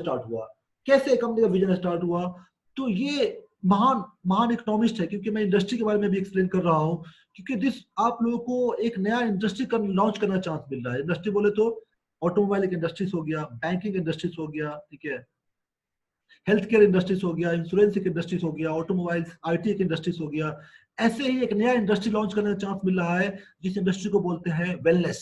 Start हुआ, कैसे company का विजन स्टार्ट हुआ। तो ये महान महान इकोनॉमिस्ट है, क्योंकि मैं इंडस्ट्री के बारे में भी एक्सप्लेन कर रहा हूँ, क्योंकि दिस आप लोगों को एक नया इंडस्ट्री का लॉन्च करना चांस मिल रहा है। इंडस्ट्री बोले तो ऑटोमोबाइल एक इंडस्ट्रीज हो गया, बैंकिंग इंडस्ट्रीज हो गया, ठीक है, हेल्थ केयर इंडस्ट्रीज हो गया, इंश्योरेंस एक इंडस्ट्रीज हो गया, ऑटोमोबाइल्स आईटी एक इंडस्ट्रीज हो गया। ऐसे ही एक नया इंडस्ट्री लॉन्च करने का चांस मिल रहा है, जिस इंडस्ट्री को बोलते हैं वेलनेस,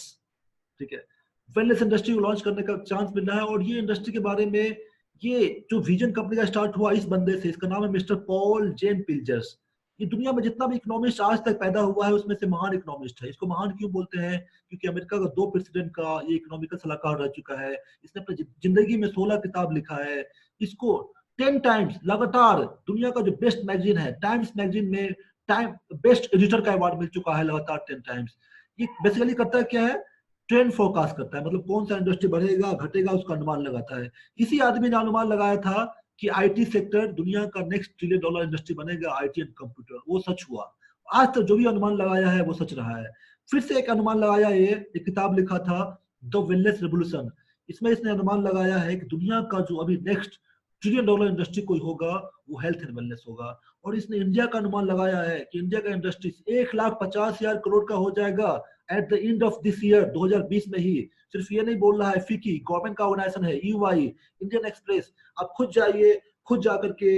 ठीक है। वेलनेस इंडस्ट्री को लॉन्च करने का चांस मिल रहा है। और ये इंडस्ट्री के बारे में ये जो विजन कंपनी का स्टार्ट हुआ इस बंदे से, इसका नाम है मिस्टर पॉल जेन पिल्जर्स। ये दुनिया में जितना भी इकोनॉमिस्ट आज तक पैदा हुआ है उसमें से महान इकोनॉमिस्ट है। इसको महान क्यों बोलते हैं? क्योंकि अमेरिका का 2 प्रेसिडेंट का ये इकोनॉमिकल सलाहकार रह चुका है। इसने अपनी जिंदगी में 16 किताब लिखा है। इसको 10 टाइम्स लगातार दुनिया का जो बेस्ट मैगजीन है टाइम्स मैगजीन में टाइम बेस्ट एडिटर का अवार्ड मिल चुका है लगातार 10 टाइम्स। ये बेसिकली करता है क्या है? ट्रेंड फोरकास्ट करता है, मतलब कौन सा इंडस्ट्री बढ़ेगा घटेगा उसका अनुमान लगाता है। इसी आदमी ने अनुमान लगाया था कि आईटी सेक्टर दुनिया का नेक्स्ट $1 ट्रिलियन इंडस्ट्री बनेगा, आईटी एंड कंप्यूटर। वो सच हुआ। आज तक जो भी अनुमान लगाया है वो सच रहा है। फिर से एक अनुमान लगाया, ये एक किताब लिखा था द वेलनेस रेवोल्यूशन। इसमें इसने अनुमान लगाया है कि दुनिया का जो अभी नेक्स्ट $1 ट्रिलियन इंडस्ट्री कोई होगा वो हेल्थ एंड वेलनेस होगा। और इसने इंडिया का अनुमान लगाया है कि इंडिया का इंडस्ट्री 1,50,000 करोड़ का हो जाएगा at the end of this year, 2020 में ही। सिर्फ ये नहीं बोल रहा है, फिकी गवर्नमेंट का ऑर्गेनाइजेशन है, यूआई, इंडियन एक्सप्रेस, आप खुद जाइए, खुद जाकर के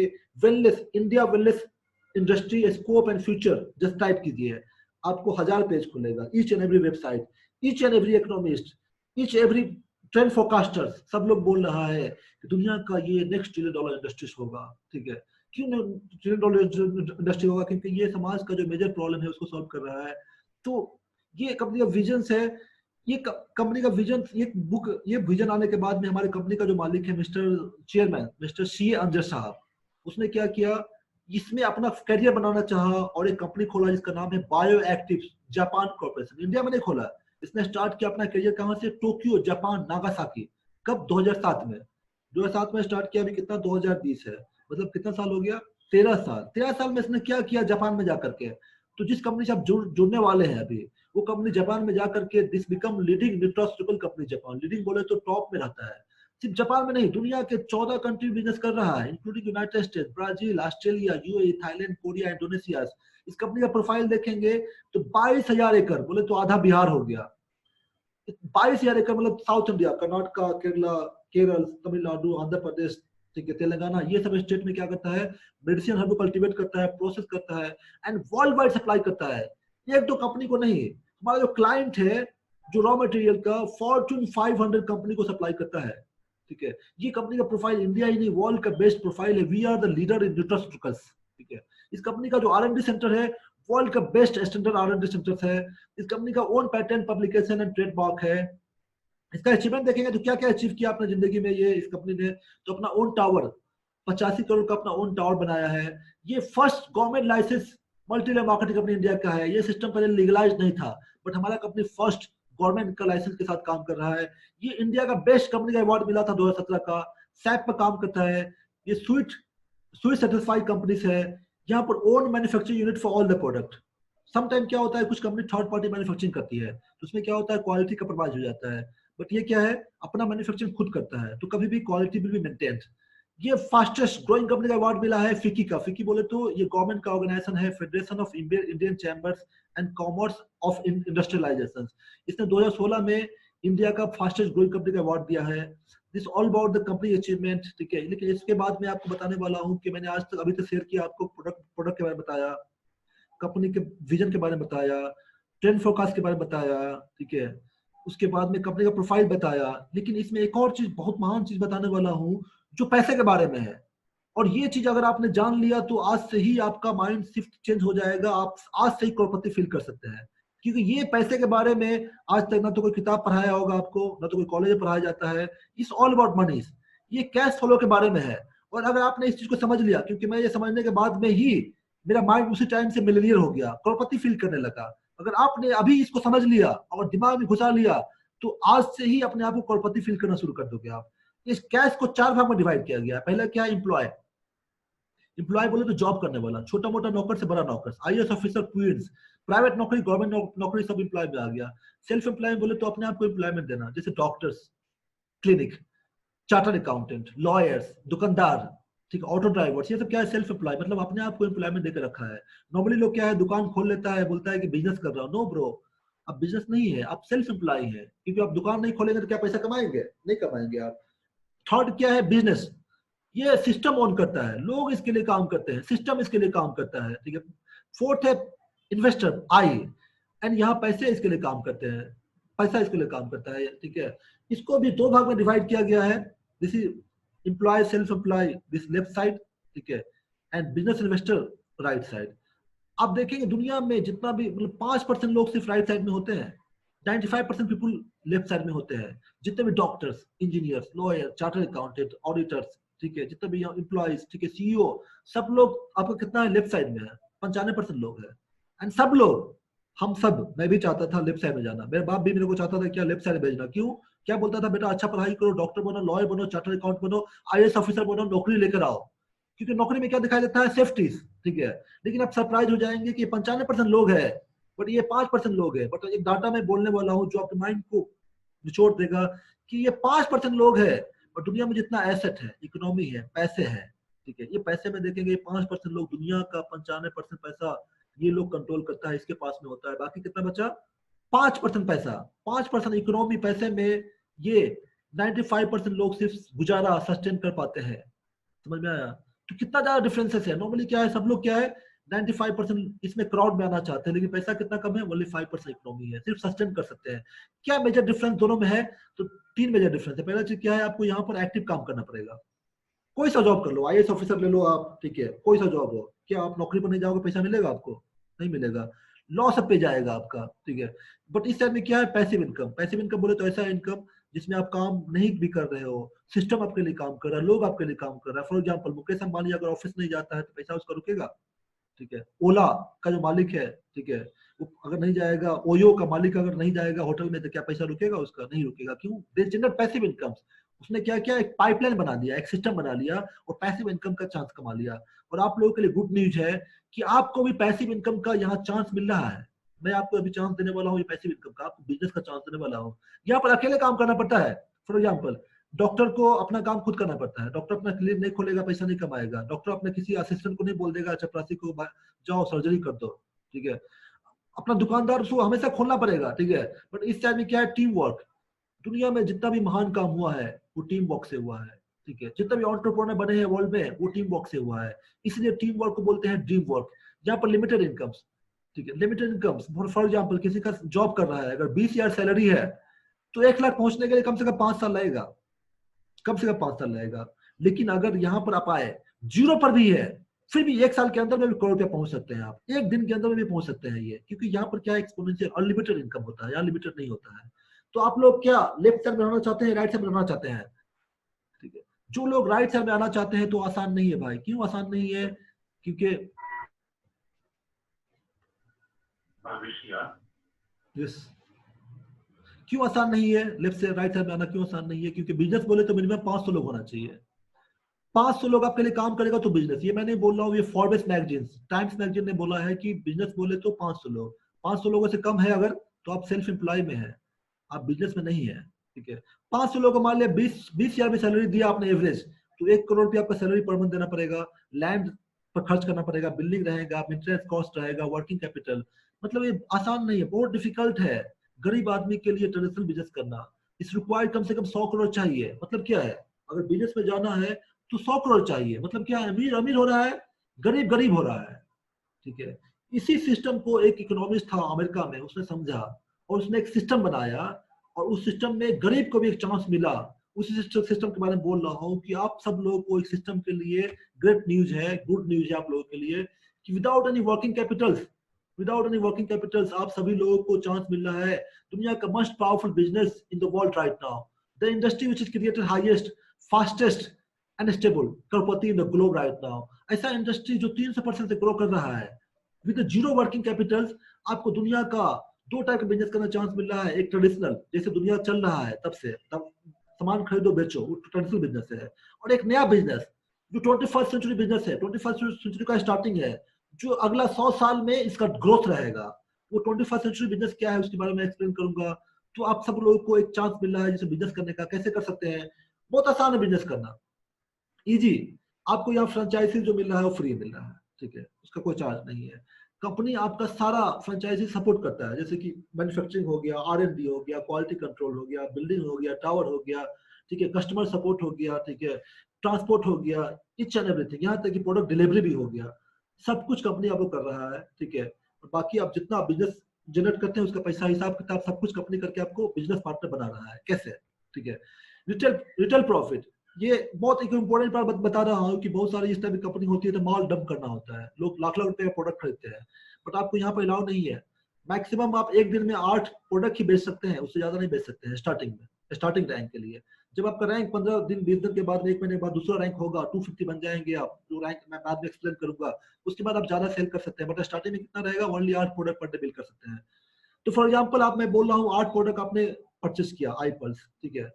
wellness India wellness industry scope and future just type कीजिए, आपको 1000 पेज खुलेगा। Each and every website, each and every economist, each every trend forecasters, सब लोग बोल रहा है कि दुनिया का ये नेक्स्ट $1 ट्रिलियन इंडस्ट्री होगा, ठीक है। क्यों $1 ट्रिलियन इंडस्ट्री होगा? क्योंकि ये समाज का जो मेजर प्रॉब्लम है उसको सॉल्व कर रहा है। तो ये कंपनी का विजन है। ये कंपनी का विजन, ये बुक, ये विजन आने के बाद में हमारे कंपनी का जो मालिक है मिस्टर चेयरमैन मिस्टर सी अंजर साहब, उसने क्या किया, इसमें अपना करियर बनाना चाहा और एक कंपनी खोला जिसका नाम है bio active Japan corporation. India में नहीं खोला, इसने स्टार्ट किया अपना करियर कहां से? Tokyo Japan, Nagasaki. कब? 2007 में। 2007 में स्टार्ट किया, अभी कितना 2020 है, मतलब कितना साल हो गया? 13 साल। 13 साल में इसने क्या किया जापान में जाकर के? तो जिस कंपनी से आप जुड़ने वाले हैं अभी, वो कंपनी जापान में जाकर के this become leading nutraceutical company Japan. Leading बोले तो टॉप में रहता है। सिर्फ जापान में नहीं, दुनिया के 14 कंट्री बिजनेस कर रहा है, including United state, Brazil, Australia, UAE, Thailand, Korea, Indonesia. इस कंपनी का प्रोफाइल देखेंगे तो 22,000 एकड़, बोले तो आधा बिहार हो गया। 22,000 एकड़ मतलब साउथ इंडिया, कर्नाटका, केरल, तमिलनाडु, आंध्र प्रदेश, ठीक है, तेलंगाना, ये सब स्टेट में क्या करता है? मेडिसिन हर्ब कल्टीवेट करता है, प्रोसेस करता है एंड वर्ल्ड वाइड सप्लाई करता है। एक दो कंपनी को नहीं, हमारा जो क्लाइंट है जो रॉ मटेरियल का फॉर्च्यून 500 कंपनी को सप्लाई करता है, ठीक है। ये कंपनी का प्रोफाइल इंडिया ही नहीं वर्ल्ड का बेस्ट प्रोफाइल है। We are the leader in nutraceuticals, ठीक है। इस कंपनी का जो R&D सेंटर है वर्ल्ड का बेस्ट स्टैंडर्ड R&D सेंटर है। इस कंपनी का own patent publication and trademark है। इसका अचीवमेंट देखेंगे तो क्या क्या अचीव किया अपने जिंदगी में ये इस कंपनी ने, तो अपना ओन टावर 85 करोड़ का अपना ओन टावर बनाया है। ये first government licence multi level marketing company India का है। ये सिस्टम पहले लीगलाइज नहीं था, बट हमारा कंपनी फर्स्ट गवर्नमेंट का लाइसेंस के साथ काम कर रहा है। ये इंडिया का बेस्ट कंपनी का अवार्ड मिला था 2017 का। सैप पर काम करता है। ये स्वीट सेटिस्फाइड कंपनीज है। यहाँ पर own manufacturing unit for all the product. Sometime क्या होता है, कुछ कंपनी थर्ड पार्टी मैन्युफैक्चरिंग करती है तो उसमें क्या होता है, क्वालिटी कंप्रोमाइज हो जाता है। बट ये क्या है, अपना मैन्युफैक्चरिंग खुद करता है तो कभी भी क्वालिटी विल बी मेंटेन्ड। ये फास्टेस्ट ग्रोइंग कंपनी का अवार्ड मिला है फिकी का। फिकी बोले तो ये गवर्नमेंट का ऑर्गेनाइजेशन है, federation of Indian chambers and commerce of industrialisation. इसने 2016 में इंडिया का फास्टेस्ट ग्रोइंग कंपनी का अवार्ड दिया है। This all about the company achievement, ठीक है। लेकिन इसके बाद मैं आपको बताने वाला हूँ कि मैंने आज तक अभी तक शेयर किया आपको प्रोडक्ट के बारे में बताया, कंपनी के विजन के बारे में बताया, ट्रेंड फोरकास्ट के बारे में बताया, ठीक है। उसके बाद में कंपनी का प्रोफाइल बताया। लेकिन इसमें एक और चीज, बहुत महान चीज बताने वाला हूँ जो पैसे के बारे में है। और ये चीज अगर आपने जान लिया तो आज से ही आपका माइंड शिफ्ट चेंज हो जाएगा। आप आज से ही करोड़पति फील कर सकते हैं, क्योंकि ये पैसे के बारे में आज तक ना तो कोई किताब पढ़ाया होगा आपको, ना तो कोई कॉलेज में पढ़ाया जाता है। It's all about money. ये कैश फ्लो के बारे में है। और अगर आपने इस चीज को समझ लिया, क्योंकि मैं ये समझने के बाद में ही मेरा माइंड उसी टाइम से मिलियनियर हो गया, करोड़पति फील करने लगा। अगर आपने अभी इसको समझ लिया और दिमाग में घुसा लिया तो आज से ही अपने आप को करोड़पति फील करना शुरू कर दोगे आप। इस कैश को 4 भाग में डिवाइड किया गया। पहला क्या है, एम्प्लॉय। एम्प्लॉय बोले तो जॉब करने वाला, छोटा मोटा नौकर से बड़ा नौकर, आईएएस ऑफिसर, क्वींस, प्राइवेट नौकरी, गवर्नमेंट नौकरी, सब एम्प्लॉय में आ गया। सेल्फ एम्प्लॉय बोले तो अपने आप को एम्प्लॉयमेंट देना, जैसे doctors, clinic, chartered accountant, lawyers, दुकानदार, ठीक है, ऑटो ड्राइवर्स, ये सब क्या है, सेल्फ एम्प्लॉय, मतलब अपने आप को एम्प्लॉयमेंट देकर रखा है। नॉर्मली लोग क्या है, दुकान खोल लेता है, बोलता है कि बिजनेस कर रहा हूँ। नो ब्रो, आप बिजनेस नहीं है, आप सेल्फ एम्प्लॉय है, क्योंकि आप दुकान नहीं खोलेंगे तो क्या पैसा कमाएंगे, नहीं कमाएंगे आप। थर्ड क्या है, बिजनेस, ये सिस्टम ऑन करता है, लोग इसके लिए काम करते हैं, सिस्टम इसके लिए काम करता है, ठीक है। फोर्थ है इन्वेस्टर, आई, एंड यहाँ पैसे इसके लिए काम करते हैं, पैसा इसके लिए काम करता है, ठीक है। इसको भी दो भाग में डिवाइड किया गया है, this is employ, self employ, this left side, ठीक है, and business investor right side. आप देखेंगे दुनिया में जितना भी, मतलब 5% लोग सिर्फ राइट साइड में होते हैं, 95% पीपुल लेफ्ट साइड में होते हैं। जितने भी doctors, engineers, lawyer, chartered accountant, auditors, ठीक है, जितने भी एम्प्लॉइज, ठीक है, सीईओ, सब लोग आपका कितना है, लेफ्ट साइड में है, 95% लोग है। एंड सब लोग, हम सब, मैं भी चाहता था लेफ्ट साइड में जाना, मेरे बाप भी मेरे को चाहता था क्या लेफ्ट साइड भेजना, क्यों, क्या बोलता था, बेटा अच्छा पढ़ाई करो, डॉक्टर बनो, लॉयर बनो, चार्टर्ड अकाउंट बनो, आईएएस ऑफिसर बनो, नौकरी लेकर आओ, क्योंकि नौकरी में क्या दिखाई देता है, सेफ्टी, ठीक है। लेकिन आप सरप्राइज हो जाएंगे कि 95% लोग है, बट ये 5% लोग है। बट एक डाटा में बोलने वाला हूँ जो आपके माइंड को निचोड़ देगा कि ये 5% लोग है, और दुनिया में जितना एसेट है, इकोनॉमी है, पैसे है, ठीक है, ये पैसे में देखेंगे 5% लोग, दुनिया का 95% पैसा ये लोग कंट्रोल करता है, इसके पास में होता है। बाकी कितना बचा, 5% पैसा, 5% इकोनॉमी, पैसे में ये 95% लोग सिर्फ गुजारा सस्टेन कर पाते हैं। समझ में आया? तो कितना ज्यादा डिफरेंसेस है। नॉर्मली क्या है, सब लोग क्या है, 95% इसमें क्राउड में आना चाहते हैं, लेकिन पैसा कितना कम है, ओनली 5% इकोनॉमी है, सिर्फ सस्टेन कर सकते हैं। क्या मेजर डिफरेंस दोनों में है, तो 3 मेजर डिफरेंस है। पहला चीज क्या है, आपको यहाँ पर एक्टिव काम करना पड़ेगा। कोई सा जॉब कर लो, आईएएस ऑफिसर ले लो आप, ठीक है, कोई सा जॉब हो, क्या आप नौकरी पर नहीं जाओगे, पैसा मिलेगा आपको, नहीं मिलेगा, लॉ सब पे जाएगा आपका, ठीक है। बट इस साइड में क्या है, पैसिव इनकम। पैसिव इनकम बोले तो ऐसा इनकम जिसमें आप काम नहीं भी कर रहे हो, सिस्टम आपके लिए काम कर रहा है, लोग आपके लिए काम कर रहा है। फॉर एग्जाम्पल मुकेश अंबानी अगर ऑफिस नहीं जाता है तो पैसा उसका रुकेगा, ठीक है। ओला का जो मालिक है, ठीक है, वो अगर नहीं जाएगा, ओयो का मालिक अगर नहीं जाएगा होटल में, तो क्या पैसा रुकेगा उसका, नहीं रुकेगा। क्यों, दे जनरेट पैसिव इनकम्स। उसने क्या किया, एक पाइपलाइन बना दिया, एक सिस्टम बना लिया, और पैसिव इनकम का चांस कमा लिया। और आप लोगों के लिए गुड न्यूज है कि आपको भी पैसिव इनकम का यहाँ चांस मिल रहा है। मैं आपको अभी चांस देने वाला हूँ, ये पैसिव इनकम का, आपको बिजनेस का चांस देने वाला हूँ। यहाँ पर अकेले काम करना पड़ता है। फॉर एग्जाम्पल डॉक्टर को अपना काम खुद करना पड़ता है, डॉक्टर अपना क्लिनिक नहीं खोलेगा, पैसा नहीं कमाएगा। डॉक्टर अपने किसी असिस्टेंट को नहीं बोल देगा चपरासी को जाओ सर्जरी कर दो, ठीक है। अपना दुकानदार उसको हमेशा खोलना पड़ेगा, ठीक है। बट इस टाइम में क्या है, टीम वर्क। दुनिया में जितना भी महान काम हुआ है वो टीम वर्क से हुआ है, ठीक है। जितना भी एंटरप्रेन्योर बने हैं वर्ल्ड में वो टीम वर्क से हुआ है, इसलिए टीम वर्क को बोलते हैं ड्रीम वर्क। यहाँ पर लिमिटेड इनकम्स, ठीक है, लिमिटेड इनकम्स। फॉर एग्जाम्पल किसी का जॉब कर रहा है, अगर 20,000 सैलरी है तो 1 लाख पहुंचने के लिए कम से कम 5 साल लगेगा, कम से कम 5 साल लगेगा। लेकिन अगर यहाँ पर आप आए, जीरो पर भी है, फिर भी 1 साल के अंदर में भी करोड़ रुपया पहुंच सकते हैं आप, 1 दिन के अंदर में भी पहुंच सकते हैं ये, क्योंकि यहाँ पर क्या एक्सपोनेंशियल अनलिमिटेड इनकम होता है, यहाँ लिमिटेड नहीं होता है। तो आप लोग क्या लेफ्ट साइड में रहना चाहते हैं, राइट साइड में रहना चाहते हैं, ठीक है। जो लोग राइट साइड में आना चाहते हैं तो आसान नहीं है भाई। क्यों आसान नहीं है, क्योंकि यस, क्यों आसान नहीं है लेफ्ट से राइट साइड में आना, क्यों आसान नहीं है, क्योंकि बिजनेस बोले तो मिनिमम 500 लोग होना चाहिए। 500 लोग आपके लिए काम करेगा तो बिजनेस। ये मैं नहीं बोल रहा हूँ, ये फॉर्ब्स मैगजीन, टाइम्स मैगजीन ने बोला है कि बिजनेस बोले तो 500 लोग। 500 लोगों से कम है अगर, तो आप सेल्फ एम्प्लॉय में है, आप बिजनेस में नहीं है, ठीक है। 500 लोगों को मान लिया 20,000 में सैलरी दिया आपने एवरेज, तो 1 करोड़ रुपया आपका सैलरी पर मंथ देना पड़ेगा, लैंड पर खर्च करना पड़ेगा, बिल्डिंग रहेगा, इंटरेस्ट कॉस्ट रहेगा, वर्किंग कैपिटल। मतलब ये आसान नहीं है, बहुत डिफिकल्ट है गरीब आदमी के लिए ट्रेडिशनल बिजनेस करना। इस रिक्वायर्ड कम से कम 100 करोड़ चाहिए। मतलब क्या है, अगर बिजनेस में जाना है तो 100 करोड़ चाहिए। मतलब क्या है, अमीर अमीर हो रहा है, गरीब गरीब हो रहा है, ठीक है। इसी सिस्टम को एक इकोनॉमिस्ट था अमेरिका में, उसने समझा और उसने एक सिस्टम बनाया, और उस सिस्टम में गरीब को भी एक चांस मिला। उसी सिस्टम के बारे में बोल रहा हूँ कि आप सब लोगों को एक सिस्टम के लिए ग्रेट न्यूज है, गुड न्यूज है आप लोगों के लिए, कि without any working Capitals, without any working Capitals आप सभी लोगों को चांस मिल रहा है। दुनिया का most powerful business in the world right now, the industry which is created highest, fastest and stable Crorepati in the globe right now. ऐसा industry जो 300% से ग्रो कर रहा है विद जीरो वर्किंग कैपिटल्स। आपको दुनिया का 2 टाइप का बिजनेस करना चांस मिल रहा है। एक ट्रेडिशनल, जैसे दुनिया चल रहा है तब से, तब सामान खरीदो बेचो, वो ट्रेडिशनल बिजनेस है। और एक नया बिजनेस जो 21st सेंचुरी बिजनेस है, 21st सेंचुरी का स्टार्टिंग है, जो अगला 100 साल में इसका ग्रोथ रहेगा। वो 21st सेंचुरी बिजनेस क्या है उसके बारे में एक्सप्लेन करूंगा। तो आप सब लोगों को एक चांस मिल रहा है जिसे बिजनेस करने का। कैसे कर सकते हैं, बहुत आसान है बिजनेस करना, इजी। आपको यहाँ फ्रेंचाइजी जो मिल रहा है वो फ्री मिल रहा है, ठीक है, उसका कोई चार्ज नहीं है। कंपनी आपका सारा फ्रेंचाइजी सपोर्ट करता है, जैसे कि मैन्युफैक्चरिंग हो गया, R&D हो गया, क्वालिटी कंट्रोल हो गया, बिल्डिंग हो गया, टावर हो गया, ठीक है, कस्टमर सपोर्ट हो गया, ठीक है, ट्रांसपोर्ट हो गया, ईच एंड एवरीथिंग, यहाँ तक कि प्रोडक्ट डिलीवरी भी हो गया, सब कुछ कंपनी आपको कर रहा है, ठीक है। और बाकी आप जितना बिजनेस जनरेट करते हैं उसका पैसा हिसाब किताब सब कुछ कंपनी करके आपको बिजनेस पार्टनर बना रहा है, कैसे, ठीक है। रिटेल रिटेल प्रॉफिट, ये बहुत एक इम्पोर्टेंट बात बता रहा हूँ कि बहुत सारी इस टाइप की कंपनी होती है तो माल डंप करना होता है, लोग लाख लाख रुपए का प्रोडक्ट खरीदते हैं, बट आपको यहाँ पे अलाउ नहीं है। मैक्सिमम आप एक दिन में 8 प्रोडक्ट ही बेच सकते हैं, उससे ज्यादा नहीं बेच सकते हैं स्टार्टिंग में, स्टार्टिंग रैंक के लिए। जब आपका रैंक 15 दिन 20 दिन के बाद, एक महीने के बाद दूसरा रैंक होगा, 250 बन जाएंगे आप, जो रैंक मैं बाद में एक्सप्लेन करूंगा, उसके बाद आप ज्यादा सेल कर सकते हैं, बट स्टार्टिंग में कितना रहेगा, only 8 product per day bill कर सकते हैं। तो फॉर एग्जाम्पल आप, मैं बोल रहा हूँ 8 प्रोडक्ट आपने परचेस किया आई पल्स, ठीक है,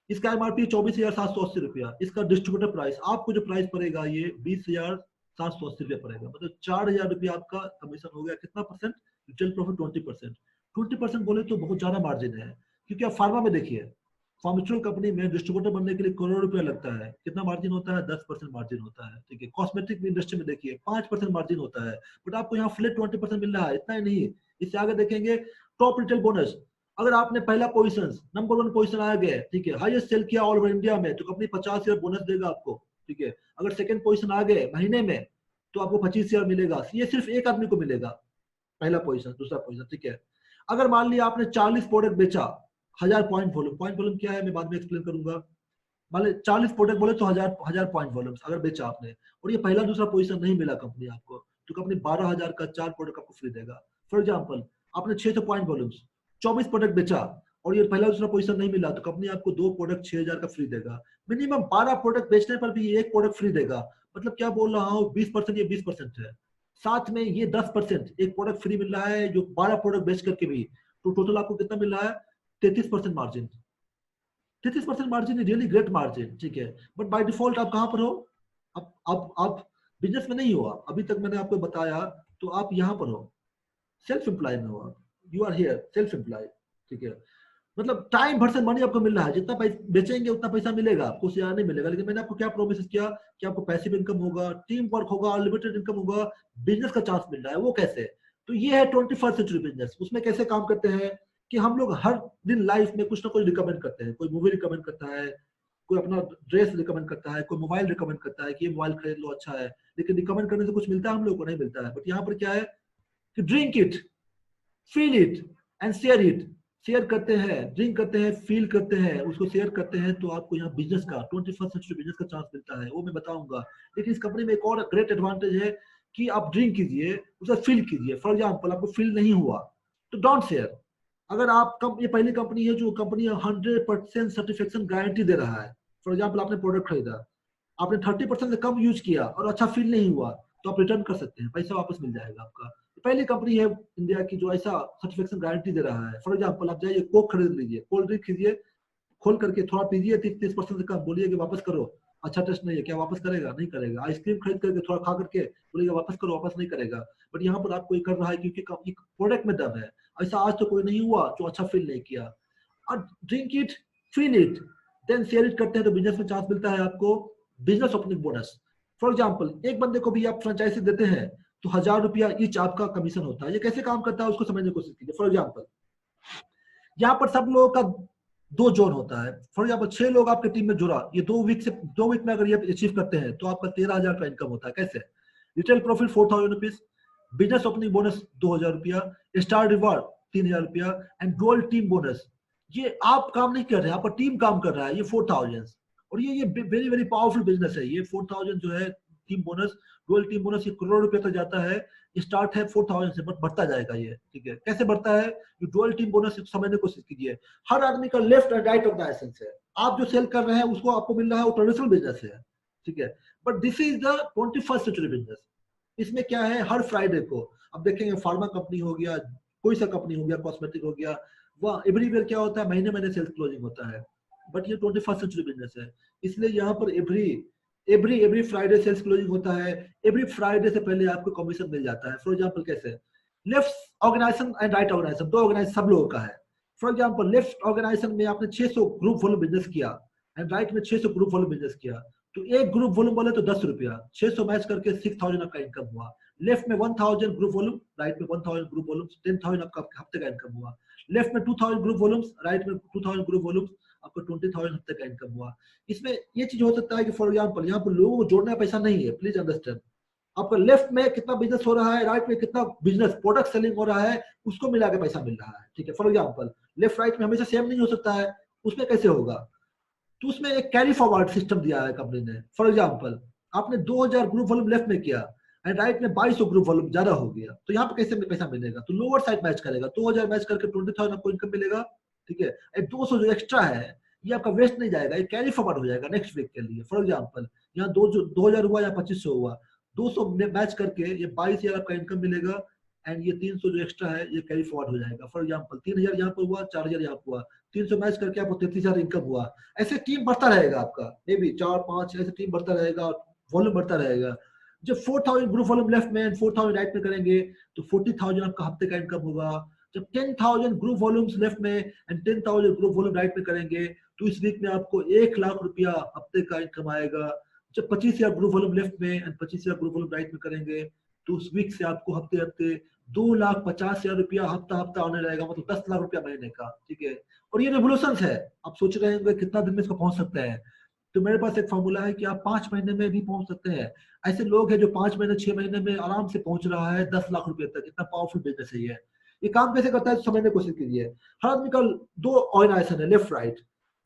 इसका एमआरपी 24,780 रुपया, इसका डिस्ट्रीब्यूटर प्राइस आपको जो प्राइस पड़ेगा ये 20,780 रुपया पड़ेगा, मतलब 4,000 रुपया आपका कमीशन हो गया। कितना परसेंट? Retail profit 20%। 20% बोले तो बहुत ज्यादा मार्जिन है, क्योंकि आप फार्मा में देखिए, फार्मास्यूटिकल कंपनी में डिस्ट्रीब्यूटर बनने के लिए करोड़ रुपया लगता है, कितना मार्जिन होता है? 10% मार्जिन होता है, ठीक है। कॉस्मेटिक इंडस्ट्री में देखिए 5% मार्जिन होता है, बट आपको यहाँ फ्लैट 20% मिल रहा है। इतना ही नहीं, इससे आगे देखेंगे टॉप रिटेल बोनस, अगर आपने पहला पोजीशन, नंबर 1 पोजीशन आ गया, ठीक है, हाईएस्ट सेल किया ऑल ओवर इंडिया में, तो कंपनी 50,000 बोनस देगा आपको, ठीक है। अगर सेकंड पोजीशन आ गए महीने में तो आपको 25,000 मिलेगा, ये सिर्फ एक आदमी को मिलेगा, पहला पोजीशन दूसरा पोजीशन, ठीक है। अगर मान लिया आपने 40 प्रोडक्ट बेचा, 1000 पॉइंट वॉल्यूम क्या है मैं बाद में एक्सप्लेन करूंगा, मान ली 40 प्रोडक्ट बोले तो 1000 पॉइंट वॉल्यूम अगर बेचा आपने, और ये पहला दूसरा पोजीशन नहीं मिला कंपनी आपको, तो कंपनी 12,000 का 4 प्रोडक्ट आपको फ्री देगा। फॉर एग्जाम्पल आपने 600 पॉइंट वॉल्यूम्स 24 प्रोडक्ट बेचा और ये पहला दूसरा पोजीशन नहीं मिला, तो कंपनी आपको 2 प्रोडक्ट 6,000 का फ्री देगा। मिनिमम 12 प्रोडक्ट बेचने पर भी एक प्रोडक्ट फ्री देगा, मतलब क्या बोल रहा हूँ, 20%, ये 20% है, साथ में ये 10% एक प्रोडक्ट फ्री मिल रहा है जो 12 प्रोडक्ट बेच करके भी, तो टोटल आपको कितना मिल रहा है? 33% margin. 33% margin is really great margin, ठीक है। बट बाय डिफॉल्ट आप कहां पर हो? आप बिजनेस में नहीं हो, आप अभी तक मैंने आपको बताया, तो आप यहाँ पर हो, सेल्फ एम्प्लॉय में हो आप, you are here self employ, ठीक है। मतलब टाइम वर्सेस मनी आपको मिल रहा है, जितना बेचेंगे उतना पैसा मिलेगा आपको, उससे ज्यादा नहीं मिलेगा। लेकिन मैंने आपको क्या प्रोमिस किया कि आपको पैसिव इनकम होगा, टीम वर्क होगा, अनलिमिटेड इनकम होगा, बिजनेस का चांस मिल रहा है। वो कैसे? तो ये है 21st सेंचुरी बिजनेस। उसमें कैसे काम करते हैं कि हम लोग हर दिन लाइफ में कुछ ना कुछ रिकमेंड करते हैं, कोई मूवी रिकमेंड करता है, कोई अपना ड्रेस रिकमेंड करता है, कोई मोबाइल रिकमेंड करता है कि ये मोबाइल खरीद लो अच्छा है, लेकिन रिकमेंड करने से कुछ मिलता है हम लोग को? नहीं मिलता है। बट यहाँ पर क्या है कि drink it, feel it and share it, share करते हैं, ड्रिंक करते हैं, फील करते हैं, उसको शेयर करते हैं, तो आपको यहाँ बिजनेस का 21st सेंचुरी बिजनेस का चांस मिलता है, वो मैं बताऊंगा। लेकिन इस कंपनी में एक और ग्रेट एडवांटेज है कि आप ड्रिंक कीजिए, उसे फील कीजिए। फॉर एग्जाम्पल आपको फील नहीं हुआ तो डोंट शेयर। अगर आप ये पहली कंपनी है जो कंपनी 100% सर्टिफिकेशन गारंटी दे रहा है। फॉर एग्जाम्पल आपने प्रोडक्ट खरीदा, आपने 30% से कम यूज किया और अच्छा फील नहीं हुआ, तो आप रिटर्न कर सकते हैं, पैसा वापस मिल जाएगा आपका। पहली कंपनी है इंडिया की जो ऐसा सर्टिफिकेशन गारंटी दे रहा है। फॉर एग्जाम्पल आप जाइए कोक खरीद लीजिए, कोल्ड ड्रिंक खरीदिए, खोल करके थोड़ा पीजिए, 30% से कम, बोलिए कि वापस करो, अच्छा टेस्ट नहीं है, क्या वापस करेगा? नहीं करेगा। आइसक्रीम खरीद करके थोड़ा खा करके बोलिएगा वापस करो, वापस नहीं करेगा। बट यहाँ पर आपको ये कर रहा है क्योंकि प्रोडक्ट में दम है। ऐसा आज तो कोई नहीं हुआ जो अच्छा फील नहीं किया। और drink it, feel it, then share it करते हैं, तो बिजनेस में चांस मिलता है आपको business opening bonus. For example एक बंदे को भी आप फ्रेंचाइजी देते हैं तो 1,000 रुपया ईच आपका कमीशन होता है। ये कैसे काम करता है उसको समझने की कोशिश कीजिए। फॉर एग्जाम्पल यहाँ पर सब लोगों का 2 जोन होता है। फॉर एग्जाम्पल 6 लोग आपके टीम में जुड़ा, ये 2 वीक में अगर ये अचीव करते हैं तो आपका 13,000 का इनकम होता है। कैसे? Retail profit 4,000 rupees, business opening bonus 2,000 रुपया, स्टार रिवार्ड 3,000 रुपया एंड गोल टीम बोनस। ये आप काम नहीं कर रहे हैं, आपका टीम काम कर रहा है, ये 4,000। और ये वेरी वेरी पावरफुल बिजनेस है। ये 4,000 जो है team bonus, dual team bonus, ये करोड़ रुपए तक जाता है। स्टार्ट है 4,000 से, बट बढ़ता जाएगा ये, ठीक है। कैसे बढ़ता है? डुअल टीम बोनस समझने की कोशिश कीजिए। हर आदमी का लेफ्ट एंड राइट ऑर्गेनाइजेशन है। आप जो सेल कर रहे हैं उसको आपको मिल रहा है, वो ट्रेडिशनल बिजनेस है, ठीक है। But this is the 21st century business. इसमें क्या है, हर फ्राइडे को अब देखेंगे, फार्मा कंपनी हो गया, कोई सा कंपनी हो गया, कॉस्मेटिक हो गया, वह एवरीवेयर क्या होता है, महीने महीने सेल्स क्लोजिंग होता है। बट ये 21st सेंचुरी बिजनेस है, इसलिए यहाँ पर एवरी फ्राइडे सेल्स क्लोजिंग होता है। एवरी फ्राइडे से पहले आपको कमीशन मिल जाता है। फॉर एग्जाम्पल कैसे? Left organisation and right organisation, 2 organisation सब लोगों का है। फॉर एग्जाम्पल लेफ्ट ऑर्गेनाइजेशन में आपने 600 ग्रुप वॉल्यूम बिजनेस किया, एंड राइट में 600 ग्रुप वॉल्यूम बिजनेस किया, तो एक ग्रुप वॉल्यूम बोले तो 10 रुपया, 600 मैच करके 6000 आपका इनकम हुआ। लेफ्ट में 1000 ग्रुप वॉल्यूम, राइट में 1000 ग्रुप वॉल्यूम, 10000 आपका हफ्ते का इनकम हुआ। लेफ्ट में 2000 ग्रुप वॉल्यूम्स, राइट में 2000 ग्रुप वॉल्यूम्स, आपको 20000 हफ्ते का इनकम हुआ। इसमें ये चीज हो सकता है कि फॉर एग्जांपल यहाँ पर लोगों को जोड़ने का पैसा नहीं है, प्लीज अंडरस्टैंड। आपका लेफ्ट में कितना बिजनेस हो रहा है, राइट में कितना बिजनेस प्रोडक्ट सेलिंग हो रहा है, उसको मिला के पैसा मिल रहा है, ठीक है। फॉर एग्जांपल लेफ्ट राइट में हमेशा सेम नहीं हो सकता है, उसमें कैसे होगा, तो उसमें एक कैरी फॉरवर्ड सिस्टम दिया है कंपनी ने। फॉर एग्जांपल आपने 2000 ग्रुप वॉल्यूम लेफ्ट में किया एंड राइट में 2200 ग्रुप वॉल्यूम ज्यादा हो गया, तो यहाँ पे कैसे पैसा मिलेगा, तो लोअर साइड मैच करेगा, 2000 मैच करके 20000 आपको इनकम मिलेगा, ठीक है। 200 जो एक्स्ट्रा है ये आपका वेस्ट नहीं जाएगा, ये कैरी फॉरवर्ड हो जाएगा नेक्स्ट वीक के लिए। फॉर एग्जांपल यहाँ 2000 हुआ या 2500 हुआ, 200 मैच करके ये 22000 आपका इनकम मिलेगा एंड ये 300 जो एक्स्ट्रा है ये कैरी फॉरवर्ड हो जाएगा। फॉर एग्जांपल 3000 यहाँ पर हुआ, 4000 यहाँ पर हुआ, 300 मैच करके आपको 33000 इनकम हुआ। ऐसे टीम बढ़ता रहेगा आपका, मे बी 4-5 ऐसे टीम बढ़ता रहेगा, वॉल्यूम बढ़ता रहेगा। जब 4000 ग्रुप वॉल्यूम लेफ्ट में एंड 4000 राइट में करेंगे तो 40000 आपका हफ्ते का इनकम होगा। जब 10000 ग्रुप वॉल्यूम्स लेफ्ट में एंड 10000 ग्रुप वॉल्यूम राइट में करेंगे तो इस वीक में आपको 1 लाख रुपया हफ्ते का इनकम आएगा। जब 25000 ग्रुप वॉल्यूम लेफ्ट में एंड 25000 ग्रुप वॉल्यूम राइट में करेंगे तो उस वीक से आपको हफ्ते हफ्ते 2,50,000 रुपया हफ्ता हफ्ता आने लगेगा, मतलब 10 लाख रुपया महीने का, ठीक है। और ये रेवोल्यूशन है, आप सोच रहे होंगे कितना दिन में इसको पहुंच सकते हैं, तो मेरे पास एक फॉर्मूला है कि आप 5 महीने में भी पहुंच सकते हैं। ऐसे लोग हैं जो 5 महीने 6 महीने में आराम से पहुंच रहा है 10 लाख रुपए तक, इतना पावरफुल बिजनेस है ये काम कैसे करता है समझने की कोशिश कीजिए। हर आदमी का 2 ऑर्गेनाइजेशन है लेफ्ट राइट।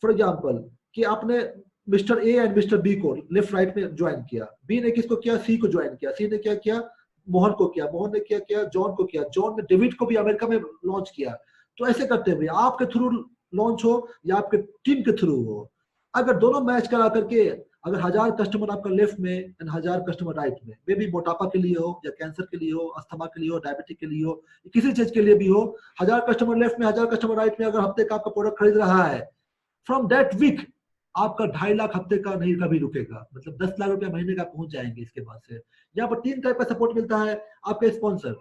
फॉर एग्जाम्पल कि आपने mister A and mister B को लेफ्ट राइट में ज्वाइन किया, बी ने किसको किया, सी को ज्वाइन किया, सी ने क्या किया, मोहन को किया, मोहन ने क्या किया, जॉन को किया, जॉन ने डेविड को भी अमेरिका में लॉन्च किया। तो ऐसे करते हुए आपके थ्रू लॉन्च हो या आपके टीम के थ्रू हो, अगर दोनों मैच करा करके अगर 1000 कस्टमर आपका लेफ्ट में एंड 1000 कस्टमर राइट में, मे भी मोटापा के लिए हो या कैंसर के लिए हो, अस्थमा के लिए हो, डायबिटिक के लिए हो, किसी चीज के लिए भी हो, 1000 कस्टमर लेफ्ट में 1000 कस्टमर राइट में अगर हफ्ते का आपका प्रोडक्ट खरीद रहा है, फ्रॉम दैट वीक आपका 2.5 लाख हफ्ते का नहीं कभी रुकेगा, मतलब 10 लाख रुपया महीने का पहुंच जाएंगे इसके बाद से। यहाँ पर 3 टाइप का सपोर्ट मिलता है। आपके स्पॉन्सर,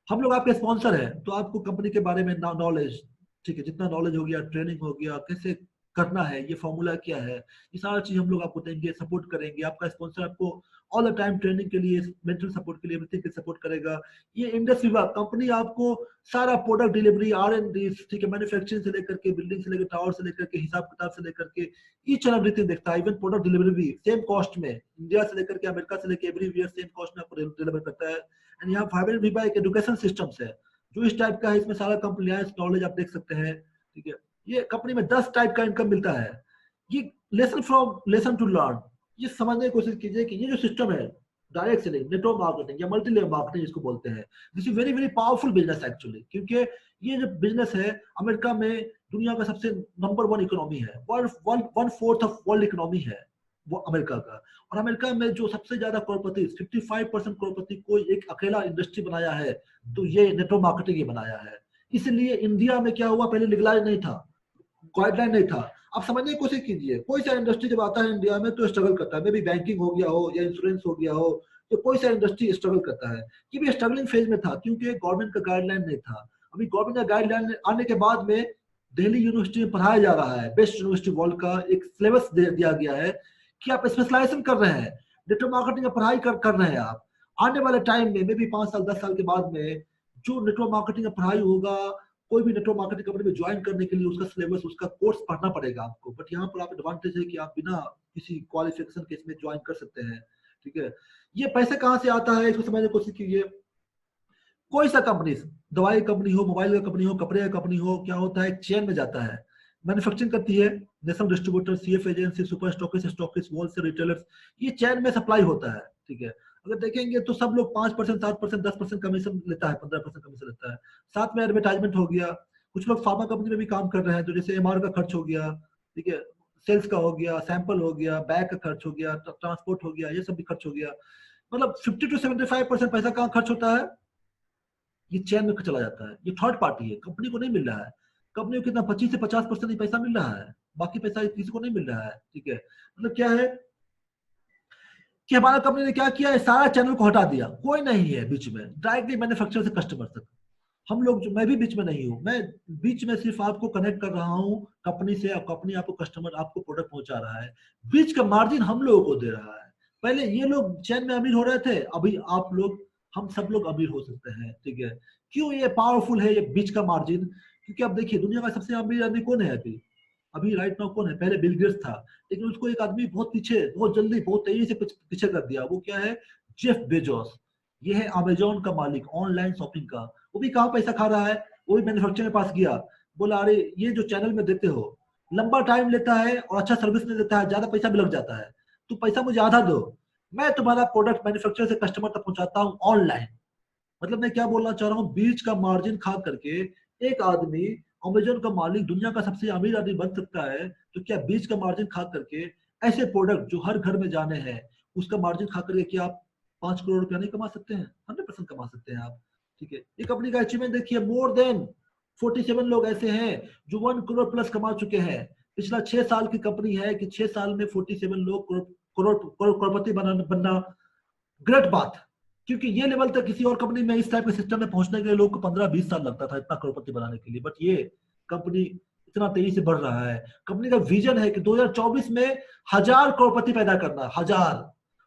हम लोग आपके स्पॉन्सर हैं तो आपको कंपनी के बारे में नॉलेज, ठीक है, जितना नॉलेज हो गया, ट्रेनिंग हो गया, कैसे करना है, ये फॉर्मूला क्या है, ये सारा चीज हम लोग आपको देंगे, सपोर्ट करेंगे। आपका स्पॉन्सर आपको ऑल द टाइम ट्रेनिंग के लिए, मेंटल सपोर्ट के लिए, एवरीथिंग के सपोर्ट करेगा। ये इंडस्ट्री विभाग कंपनी आपको सारा प्रोडक्ट डिलीवरी, R&D, ठीक है, मैन्युफैक्चरिंग से लेकर के, बिल्डिंग से लेकर टावर से लेकर के, हिसाब किताब से लेकर के, ईच एंड एवरीथिंग देखता है। इवन प्रोडक्ट डिलीवरी भी सेम कॉस्ट में, इंडिया से लेकर के अमेरिका से लेकर एवरीवेयर सेम कॉस्ट में आपको डिलीवर करता है। एंड यहाँ 500 विभाग एक एजुकेशन सिस्टम्स है जो इस टाइप का है, इसमें सारा कंप्लायंस नॉलेज आप देख सकते हैं, ठीक है। ये कंपनी में 10 टाइप का इनकम मिलता है। ये लेसन टू लर्न, ये समझने की कोशिश कीजिए कि ये जो सिस्टम है, डायरेक्ट सेलिंग, नेटवर्क मार्केटिंग या मल्टी लेवल मार्केटिंग जिसको बोलते हैं, this is very very powerful business actually, क्योंकि ये जो बिजनेस है अमेरिका में दुनिया का सबसे नंबर 1 इकोनॉमी है, 1/4 ऑफ वर्ल्ड इकोनॉमी है वो अमेरिका का। और अमेरिका में जो सबसे ज्यादा करोड़पति, 55% करोड़पति कोई एक अकेला इंडस्ट्री बनाया है तो ये नेटवर्क मार्केटिंग ही बनाया है। इसलिए इंडिया में क्या हुआ, पहले लीगलाइज नहीं था, गाइडलाइन नहीं था। आप समझने की कोशिश कीजिए, कोई सा इंडस्ट्री जब आता है इंडिया में तो स्ट्रगल करता है, मे बी बैंकिंग हो गया हो या इंश्योरेंस हो गया हो, तो कोई सा इंडस्ट्री स्ट्रगल करता है। ये भी स्ट्रगलिंग फेज में था क्योंकि गवर्नमेंट का गाइडलाइन नहीं था। अभी गवर्नमेंट का गाइडलाइन आने के बाद में दिल्ली यूनिवर्सिटी में पढ़ाया जा रहा है, बेस्ट यूनिवर्सिटी वर्ल्ड का एक सिलेबस दिया गया है कि आप स्पेशलाइजेशन कर रहे हैं, नेटवर्क मार्केटिंग का पढ़ाई कर रहे हैं आप। आने वाले टाइम में मे बी 5 साल 10 साल के बाद में जो नेटवर्क मार्केटिंग का पढ़ाई होगा, कोई भी नेटवर्क मार्केटिंग कंपनी में ज्वाइन करने के लिए उसका सिलेबस, उसका कोर्स पढ़ना पड़ेगा आपको। बट यहाँ पर आप एडवांटेज है कि आप बिना किसी क्वालिफिकेशन के इसमें ज्वाइन कर सकते हैं, ठीक है। ये पैसे कहाँ से आता है इसको समझने की कोशिश कीजिए। कोई सा कंपनी, दवाई कंपनी हो, मोबाइल का कंपनी हो, कपड़े का कंपनी हो, क्या होता है, चेन में जाता है, मैन्युफैक्चरिंग करती है, national distributor, CF agency, super stockist, wholesale retailers, ये चेन में सप्लाई होता है, ठीक है। अगर देखेंगे तो सब लोग 5%, 7%, 10% कमीशन लेता है, 15% कमीशन लेता है। साथ में एडवर्टाइजमेंट हो गया, कुछ लोग फार्मा कंपनी में भी काम कर रहे हैं तो जैसे MR का खर्च हो गया, ठीक है, सेल्स का हो गया, सैंपल हो गया, बैग का खर्च हो गया, ट्रांसपोर्ट हो गया, ये सब भी खर्च हो गया। मतलब 50 to 75% पैसा कहाँ खर्च होता है, ये चैन में चला जाता है। ये थर्ड पार्टी है, कंपनी को नहीं मिल रहा है। कंपनी को कितना 25 से 50% ही पैसा मिल रहा है, बाकी पैसा किसी को नहीं मिल रहा है, ठीक है। मतलब क्या है कि हमारा कंपनी ने क्या किया है, सारा चैनल को हटा दिया, कोई नहीं है बीच में, डायरेक्टली मैन्युफैक्चरर से कस्टमर तक। हम लोग जो, मैं भी बीच में नहीं हूँ, मैं बीच में सिर्फ आपको कनेक्ट कर रहा हूँ कंपनी से, कंपनी आपको कस्टमर आपको प्रोडक्ट पहुंचा रहा है, बीच का मार्जिन हम लोगों को दे रहा है। पहले ये लोग चैन में अमीर हो रहे थे, अभी आप लोग, हम सब लोग अमीर हो सकते हैं, ठीक है। क्यों ये पावरफुल है ये बीच का मार्जिन? क्योंकि अब देखिए दुनिया का सबसे अमीर आदमी कौन है अभी? अभी राइट नाउ कौन है? पहले बिल गेट्स था, लेकिन उसको एक आदमी बहुत पीछे, बहुत जल्दी, बहुत तेजी से पीछे कर दिया। वो क्या है? Jeff Bezos. ये है अमेजोन का मालिक, ऑनलाइन शॉपिंग का। वो भी कहाँ पैसा खा रहा है? वो भी मैन्युफैक्चरर के पास गया, बोला अरे ये जो चैनल में देते हो लंबा टाइम लेता है और अच्छा सर्विस नहीं देता है, ज्यादा पैसा भी लग जाता है, तो पैसा मुझे आधा दो, मैं तुम्हारा प्रोडक्ट मैन्युफैक्चरर से कस्टमर तक पहुंचाता हूँ ऑनलाइन। मतलब मैं क्या बोलना चाह रहा हूँ, बीच का मार्जिन खा करके एक आदमी, अमेजोन का मालिक, दुनिया का सबसे अमीर आदमी बन सकता है। तो क्या बीच का मार्जिन खा करके ऐसे प्रोडक्ट जो हर घर में जाने हैं उसका मार्जिन खा करके क्या आप 5 करोड़ रुपया नहीं कमा सकते हैं? 100% कमा सकते हैं आप, ठीक है। ये कंपनी का अचीवमेंट देखिए, मोर देन 47 लोग ऐसे हैं जो 1 करोड़ प्लस कमा चुके हैं। पिछला 6 साल की कंपनी है कि 6 साल में 47 लोग करोड़पति बनना ग्रेट बात। क्योंकि ये लेवल तक किसी और कंपनी में इस टाइप के सिस्टम में पहुंचने के लिए लोग को 15-20 साल लगता था इतना करोड़पति बनाने के लिए, बट ये कंपनी इतना तेजी से बढ़ रहा है। कंपनी का विजन है कि 2024 में 1000 करोड़पति पैदा करना, 1000,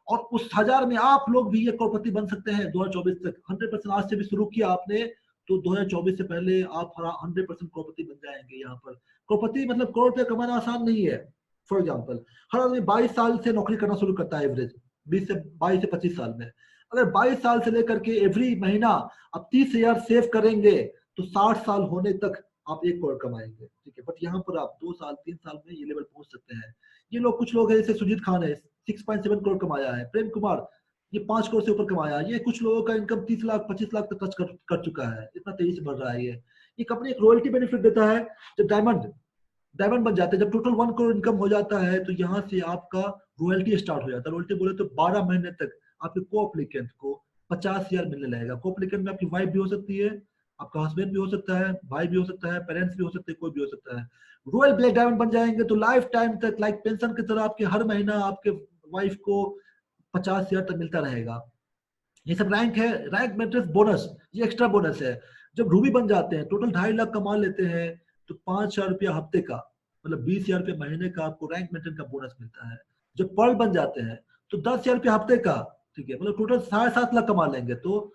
और उस 1000 में आप लोग भी ये करोड़पति बन सकते हैं 2024 तक। 100% आज से भी शुरू किया आपने तो 2024 से पहले आप 100% करोड़पति बन जाएंगे। यहाँ पर करोड़पति मतलब करोड़ रुपया कमाना आसान नहीं है। फॉर एग्जाम्पल, हर आदमी 22 साल से नौकरी करना शुरू करता है, एवरेज 22 से 25 साल में। अगर 22 साल से लेकर के एवरी महीना आप 30,000 सेव करेंगे तो 60 साल होने तक आप 1 करोड़ कमाएंगे, ठीक है। बट यहाँ पर आप 2 साल 3 साल में ये लेवल पहुंच सकते हैं। ये लोग, कुछ लोग हैं जैसे सुजीत खान है, 6.7 करोड़ कमाया है। प्रेम कुमार, ये 5 करोड़ से ऊपर कमाया। ये कुछ लोगों का इनकम 30 लाख 25 लाख तक टच कर चुका है, इतना तेजी से बढ़ रहा है। ये कंपनी एक रॉयल्टी बेनिफिट देता है। जब डायमंड बन जाते हैं, जब टोटल 1 करोड़ इनकम हो जाता है तो यहाँ से आपका रॉयल्टी स्टार्ट हो जाता है। रॉयल्टी बोले तो 12 महीने तक आपके को एप्लीकेंट को 50,000 मिलने लगेगा। को एप्लीकेंट में आपकी वाइफ भी हो सकती है, आपका हस्बैंड भी हो सकता है, भाई भी हो सकता है, पेरेंट्स भी हो सकते हैं, कोई भी हो सकता है। रॉयल ब्लैक डायमंड बन जाएंगे तो लाइफ टाइम तक लाइक पेंशन की तरह आपके हर महीना आपके वाइफ को 50,000 तक मिलता रहेगा। ये सब रैंक है, रैंक मैट्रिक्स बोनस, ये एक्स्ट्रा बोनस है। जब रूबी बन जाते हैं, टोटल 2.5 लाख कमा लेते हैं, तो 5,000 रुपया हफ्ते का, मतलब 20,000 रुपया महीने का आपको रैंक मेंटेन का बोनस मिलता है। जब पर्ल बन जाते हैं तो 10,000 रुपया हफ्ते का, ठीक है, मतलब टोटल 7.5 लाख कमा लेंगे तो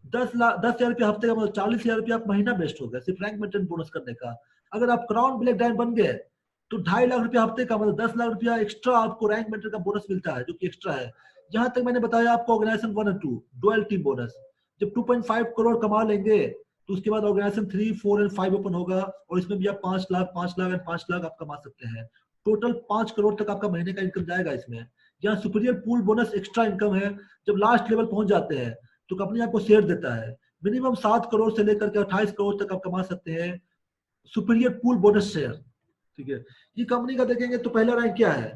10,000 रुपया हफ्ते का, मतलब 40,000 रुपया आप महीना वेस्ट हो गया सिर्फ रैंक मेंटेन बोनस करने का। अगर आप क्राउन ब्लैक डायमंड बन गए तो 2.5 लाख रुपया हफ्ते का, मतलब 10 लाख रुपया एक्स्ट्रा आपको रैंक मेंटेन का बोनस मिलता है, जो कि एक्स्ट्रा है। जहां तक मैंने बताया आपको ऑर्गेनाइजेशन 1 और 2 डुअल टीम बोनस, जब 2.5 करोड़ कमा लेंगे तो उसके बाद ऑर्गेनाइजेशन 3, 4 और 5 ओपन होगा, और इसमें भी आप 5 लाख 5 लाख एंड 5 लाख आप कमा सकते हैं। टोटल 5 करोड़ तक आपका महीने का इनकम जाएगा इसमें। यहाँ superior pool bonus extra income है। जब लास्ट लेवल पहुंच जाते हैं तो कंपनी आपको शेयर देता है। मिनिमम 7 करोड़ से लेकर के 28 करोड़ तक आप कमा सकते हैं सुपीरियर पूल बोनस शेयर, ठीक है। ये कंपनी का देखेंगे तो पहला रैंक क्या है,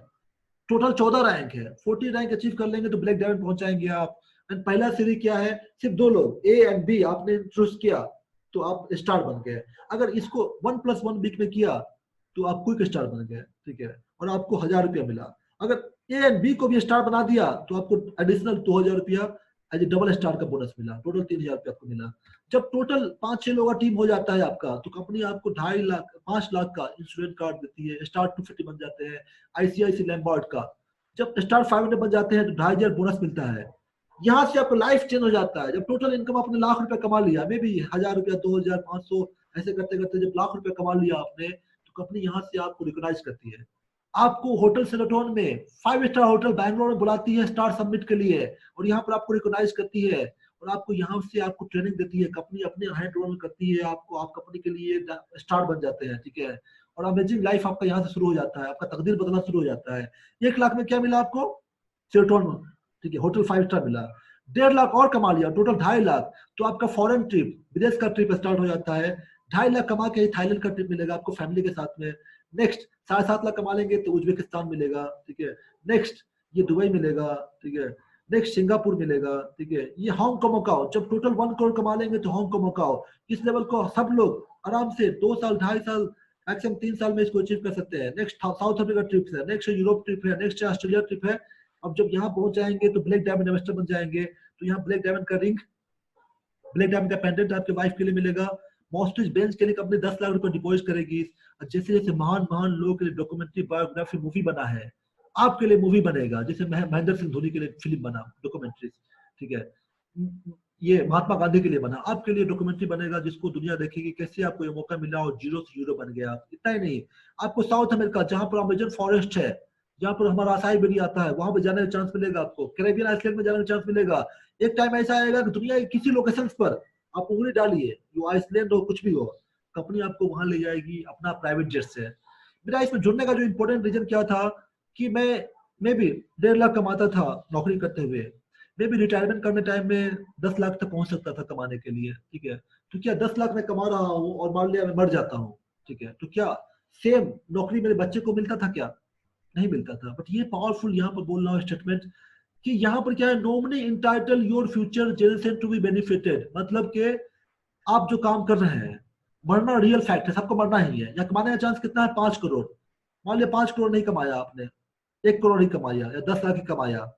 टोटल 14 रैंक है। 40 रैंक अचीव कर लेंगे तो ब्लैक डायमंड पहुंच जाएंगे आप। एंड पहला सीरीज क्या है, सिर्फ 2 लोग ए एंड बी आपने इंट्रोड्यूस किया तो आप स्टार बन गए। अगर इसको 1+1 वीक में किया तो आप क्विक स्टार बन गए, ठीक है, और आपको 1,000 रुपया मिला। अगर ए एंड बी को भी स्टार बना दिया तो आपको एडिशनल 2,000 रुपया एज ए डबल स्टार का बोनस मिला, टोटल 3,000 रुपया आपको मिला। जब टोटल 5-6 लोगों का टीम हो जाता है आपका, तो कंपनी आपको 2.5 लाख 5 लाख का इंश्योरेंस कार्ड देती है। स्टार 250 बन जाते हैं आईसीआईसी लैम्बार्ड का। जब स्टार 500 बन जाते हैं तो 2,500 बोनस मिलता है। यहाँ से आपका लाइफ चेंज हो जाता है। जब टोटल इनकम आपने लाख रुपया कमा लिया, मे भी 1,000 रुपया 2,000 500 ऐसे करते करते जब लाख रुपया कमा लिया आपने, तो कंपनी यहाँ से आपको रिकॉग्नाइज करती है। आपको होटल सेलेटोन में 5 स्टार होटल बैंगलोर में बुलाती है स्टार सबमिट के लिए, और यहाँ पर आपको रिकॉग्नाइज करती है और आपको यहाँ से आपको ट्रेनिंग देती है। कंपनी अपने हैंड ओवर करती है आपको, आप कंपनी के लिए स्टार बन जाते हैं, ठीक है। और अमेजिंग लाइफ आपका यहाँ से शुरू हो जाता है, आपका तकदीर बदलना शुरू हो जाता है। 1 लाख में क्या मिला आपको, सेलेटोन, ठीक है, होटल 5 स्टार मिला। 1.5 लाख और कमा लिया, टोटल 2.5 लाख। तो आपका फॉरेन ट्रिप, विदेश का ट्रिप स्टार्ट हो जाता है। 2.5 लाख कमा के थाईलैंड का ट्रिप मिलेगा आपको फैमिली के साथ में। नेक्स्ट 7.5 लाख कमा लेंगे तो उज्बेकिस्तान मिलेगा, ठीक है। नेक्स्ट ये दुबई मिलेगा, ठीक है। नेक्स्ट सिंगापुर मिलेगा, ठीक है। ये हांगकांग मकाओ, जब टोटल 1 करोड़ कमा लेंगे तो हांगकांग मकाओ। इस लेवल को सब लोग आराम से 2 साल 2.5 साल मैक्सिमम 3 साल में इसको अचीव कर सकते हैं। नेक्स्ट साउथ अफ्रीका ट्रिप है, नेक्स्ट यूरोप ट्रिप है, नेक्स्ट ऑस्ट्रेलिया ट्रिप है। अब जब यहाँ पहुंच जाएंगे तो ब्लैक डायमंड इन्वेस्टर बन जाएंगे। तो यहाँ ब्लैक डायमंड का रिंग ब्लैक डायमंड का पेंडेंट आपके वाइफ के लिए मिलेगा, मर्सिडीज बेंज के लिए कंपनी 10 लाख रुपए डिपॉजिट करेगी। जैसे जैसे महान महान लोगों के लिए डॉक्यूमेंट्री बायोग्राफी मूवी बना है, आपके लिए मूवी बनेगा, जैसे महेंद्र सिंह धोनी के लिए फिल्म बना डॉक्यूमेंट्री, ठीक है, ये महात्मा गांधी के लिए बना, आपके लिए डॉक्यूमेंट्री बनेगा जिसको दुनिया देखेगी कैसे आपको ये मौका मिला और जीरो से हीरो बन गया। इतना ही नहीं, आपको साउथ अमेरिका जहां पर अमेजन फॉरेस्ट है, जहां पर हमारा असाई बेरी आता है, वहां पर जाने का चांस मिलेगा आपको, कैरेबियन आइसलैंड में जाने का चांस मिलेगा। एक टाइम ऐसा आएगा कि दुनिया के किसी लोकेशन पर आप उंगली डालिए, जो आइसलैंड हो कुछ भी हो, कंपनी आपको वहां ले जाएगी अपना प्राइवेट जेट से। मेरा इसमें जुड़ने का जो इंपॉर्टेंट रीजन क्या था कि मैं भी 1.5 लाख कमाता था नौकरी करते हुए, मैं भी रिटायरमेंट करने टाइम में 10 लाख तक पहुंच सकता था कमाने के लिए, ठीक है। तो क्या 10 लाख मैं कमा रहा हूँ और मान लिया मैं मर जाता हूँ, ठीक है, तो क्या सेम नौकरी मेरे बच्चे को मिलता था? क्या नहीं मिलता था। बट ये पावरफुल यहाँ पर बोल रहा हूँ स्टेटमेंट कि यहाँ पर क्या है, nominee entitle your future generation to be benefited, मतलब कि आप जो काम कर रहे हैं, मरना रियल फैक्ट है, सबको मरना ही है। या कमाने का चांस कितना है? 5 करोड़। मान लिया 5 करोड़ नहीं कमाया आपने, 1 करोड़ ही कमाया या 10 लाख ही कमाया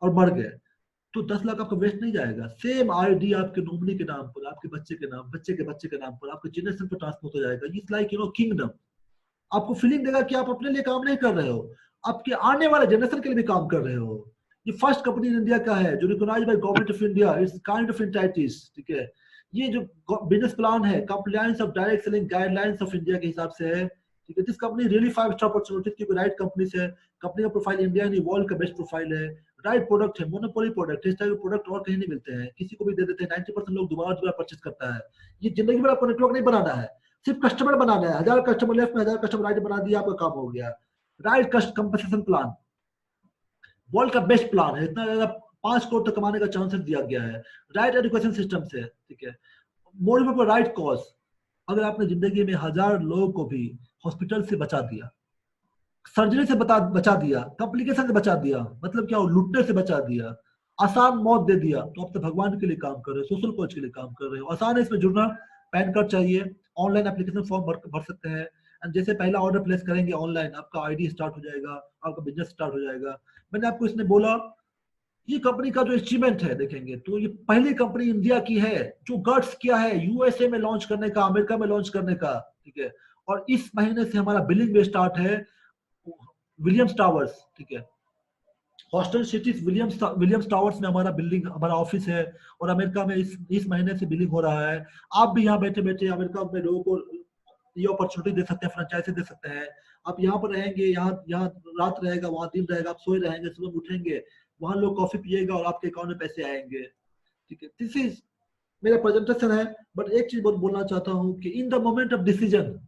और मर गए, तो 10 लाख आपका वेस्ट नहीं जाएगा। सेम आईडी आपके नॉमिनी के नाम पर, आपके बच्चे के नाम, बच्चे के बच्चे के नाम पर, आपके जनरेशन पर ट्रांसफर हो जाएगा। It's like kingdom. आपको फीलिंग देगा कि आप अपने लिए काम नहीं कर रहे हो, आपके आने वाले जनरेशन के लिए भी काम कर रहे हो। ये फर्स्ट कंपनी इन इंडिया का है जो recognised by government of India, it's kind of entities, ठीक है। ये जो बिजनेस प्लान है compliance of direct selling guidelines of India के हिसाब से है, ठीक है। This company really 5 star opportunities, क्योंकि राइट कंपनी से कंपनी का प्रोफाइल इंडिया नहीं वर्ल्ड का बेस्ट प्रोफाइल है, राइट प्रोडक्ट है, मोनोपोली प्रोडक्ट है, इस टाइप के प्रोडक्ट और कहीं नहीं मिलते हैं, किसी को भी दे देते हैं, 90% लोग दोबारा दोबारा परचेज करता है। ये जिंदगी भर आपको नेटवर्क नहीं बनाना है, सिर्फ कस्टमर बनाना है। 1000 कस्टमर लेफ्ट में 1000 कस्टमर राइट बना दिया, आपका काम हो गया। राइट कंपनसेशन प्लान वर्ल्ड का बेस्ट प्लान है, इतना ज्यादा 5 करोड़ तक कमाने का चांसेस दिया गया है राइट एजुकेशन सिस्टम से, ठीक है। मोर पर राइट कॉज, अगर आपने जिंदगी में 1000 लोगों को भी हॉस्पिटल से बचा दिया, सर्जरी से बचा दिया, कॉम्प्लिकेशन से बचा दिया, मतलब क्या हो, लूटने से बचा दिया, आसान मौत दे दिया, तो आप तो भगवान के लिए काम कर रहे हो, सोशल कॉज के लिए काम कर रहे हो। आसान है इसमें जुड़ना, पैन कार्ड चाहिए, ऑनलाइन एप्लीकेशन फॉर्म भर सकते हैं, एंड जैसे पहला ऑर्डर प्लेस करेंगे ऑनलाइन, आपका आईडी स्टार्ट हो जाएगा, आपका बिजनेस स्टार्ट हो जाएगा। मैंने आपको इसने बोला ये कंपनी का जो अचीवमेंट है देखेंगे तो ये पहली कंपनी इंडिया की है जो गट्स किया है यूएसए में लॉन्च करने का, अमेरिका में लॉन्च करने का, ठीक है। और इस महीने से हमारा बिलिंग में स्टार्ट है विलियम्स टावर्स, ठीक है। हॉस्टन सिटीज विलियम्स टावर्स में हमारा बिल्डिंग, हमारा ऑफिस है, और अमेरिका में इस महीने से बिलिंग हो रहा है। आप भी यहाँ बैठे बैठे अमेरिका में लोगों को ये अपॉर्चुनिटी दे सकते हैं, फ्रेंचाइजी दे सकते हैं। आप यहाँ पर रहेंगे, यहाँ यहाँ रात रहेगा, वहाँ दिन रहेगा, आप सोए रहेंगे, सुबह उठेंगे, वहाँ लोग कॉफी पिएगा और आपके अकाउंट में पैसे आएंगे, ठीक है। दिस इज मेरा प्रेजेंटेशन है, बट एक चीज बोलना चाहता हूँ कि in the moment of decision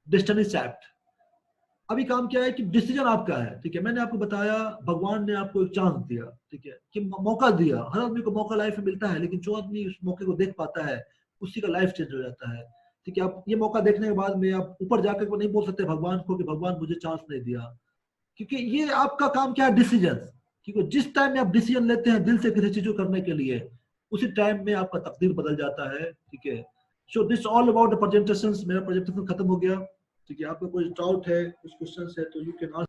destiny चैप्ट, अभी काम क्या है कि डिसीजन आपका है, ठीक है। मैंने आपको बताया भगवान ने आपको एक चांस दिया, ठीक है, कि मौका दिया। हर आदमी को मौका लाइफ में मिलता है, लेकिन जो आदमी उस मौके को देख पाता है उसी का लाइफ चेंज हो जाता है, ठीक है। आप ये मौका देखने के बाद में आप ऊपर जाकर नहीं बोल सकते भगवान को कि भगवान मुझे चांस नहीं दिया, क्योंकि ये आपका काम क्या है, डिसीजन। क्योंकि जिस टाइम में आप डिसीजन लेते हैं दिल से किसी चीज को करने के लिए, उसी टाइम में आपका तकदीर बदल जाता है, ठीक है। So this all about the presentations. मेरा प्रेजेंटेशन खत्म हो गया, ठीक है। आपका कोई डाउट है, कुछ क्वेश्चन है तो यू कैन आस्क।